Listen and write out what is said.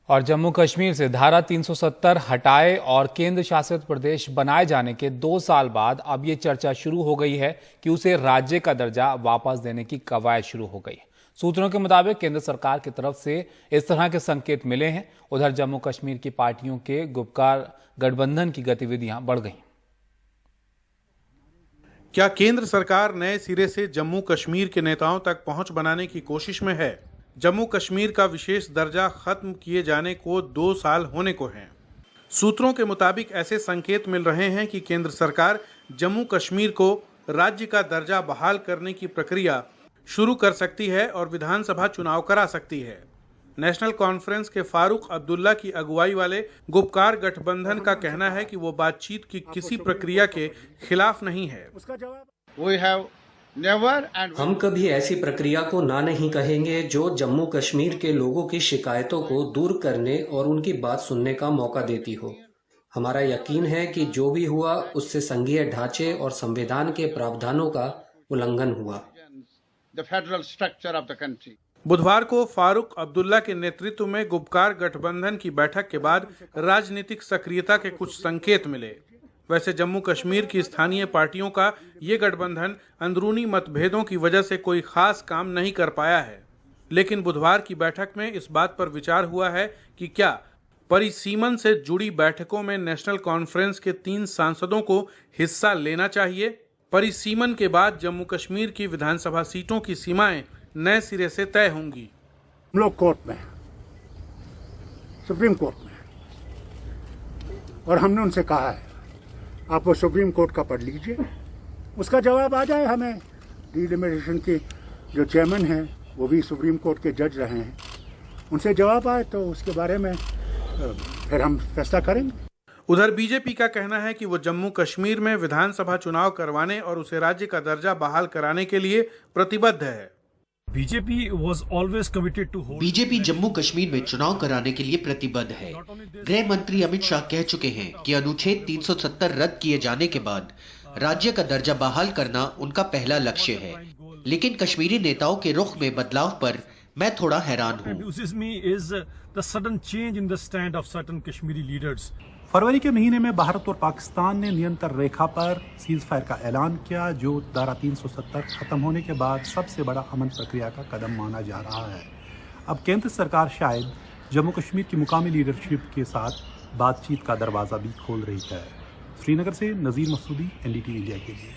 और जम्मू कश्मीर से धारा 370 हटाए और केंद्र शासित प्रदेश बनाए जाने के 2 साल बाद अब ये चर्चा शुरू हो गई है कि उसे राज्य का दर्जा वापस देने की कवायद शुरू हो गई है। सूत्रों के मुताबिक केंद्र सरकार की तरफ से इस तरह के संकेत मिले हैं। उधर जम्मू कश्मीर की पार्टियों के गुपकार गठबंधन की गतिविधियां बढ़ गई। क्या केंद्र सरकार नए सिरे से जम्मू कश्मीर के नेताओं तक पहुंच बनाने की कोशिश में है? जम्मू कश्मीर का विशेष दर्जा खत्म किए जाने को 2 साल होने को हैं। सूत्रों के मुताबिक ऐसे संकेत मिल रहे हैं कि केंद्र सरकार जम्मू कश्मीर को राज्य का दर्जा बहाल करने की प्रक्रिया शुरू कर सकती है और विधानसभा चुनाव करा सकती है। नेशनल कॉन्फ्रेंस के फारूक अब्दुल्ला की अगुवाई वाले गुपकार गठबंधन का कहना है कि वो बातचीत की किसी प्रक्रिया के खिलाफ नहीं है। हम कभी ऐसी प्रक्रिया को ना नहीं कहेंगे जो जम्मू कश्मीर के लोगों की शिकायतों को दूर करने और उनकी बात सुनने का मौका देती हो। हमारा यकीन है कि जो भी हुआ उससे संघीय ढांचे और संविधान के प्रावधानों का उल्लंघन हुआ। बुधवार को फारूक अब्दुल्ला के नेतृत्व में गुपकार गठबंधन की बैठक के बाद राजनीतिक सक्रियता के कुछ संकेत मिले। वैसे जम्मू कश्मीर की स्थानीय पार्टियों का ये गठबंधन अंदरूनी मतभेदों की वजह से कोई खास काम नहीं कर पाया है, लेकिन बुधवार की बैठक में इस बात पर विचार हुआ है कि क्या परिसीमन से जुड़ी बैठकों में नेशनल कॉन्फ्रेंस के 3 सांसदों को हिस्सा लेना चाहिए। परिसीमन के बाद जम्मू कश्मीर की विधानसभा सीटों की सीमाएं नए सिरे से तय होंगी। हम लोग कोर्ट में, सुप्रीम कोर्ट में, और हमने उनसे कहा है आप वो सुप्रीम कोर्ट का पढ़ लीजिए, उसका जवाब आ जाए हमें। डिलिमिटेशन के जो चेयरमैन हैं वो भी सुप्रीम कोर्ट के जज रहे हैं, उनसे जवाब आए तो उसके बारे में फिर हम फैसला करेंगे। उधर बीजेपी का कहना है कि वो जम्मू कश्मीर में विधानसभा चुनाव करवाने और उसे राज्य का दर्जा बहाल कराने के लिए प्रतिबद्ध है। बीजेपी जम्मू कश्मीर में चुनाव कराने के लिए प्रतिबद्ध है। गृह मंत्री अमित शाह कह चुके हैं कि अनुच्छेद 370 रद्द किए जाने के बाद राज्य का दर्जा बहाल करना उनका पहला लक्ष्य है। लेकिन कश्मीरी नेताओं के रुख में बदलाव पर मैं थोड़ा हैरान हूँ। फरवरी के महीने में भारत और पाकिस्तान ने नियंत्रण रेखा पर सीज फायर का ऐलान किया, जो धारा 370 खत्म होने के बाद सबसे बड़ा अमन प्रक्रिया का कदम माना जा रहा है। अब केंद्र सरकार शायद जम्मू कश्मीर की मुकामी लीडरशिप के साथ बातचीत का दरवाजा भी खोल रही है। श्रीनगर से नज़ीर मसूदी, NDTV इंडिया के लिए।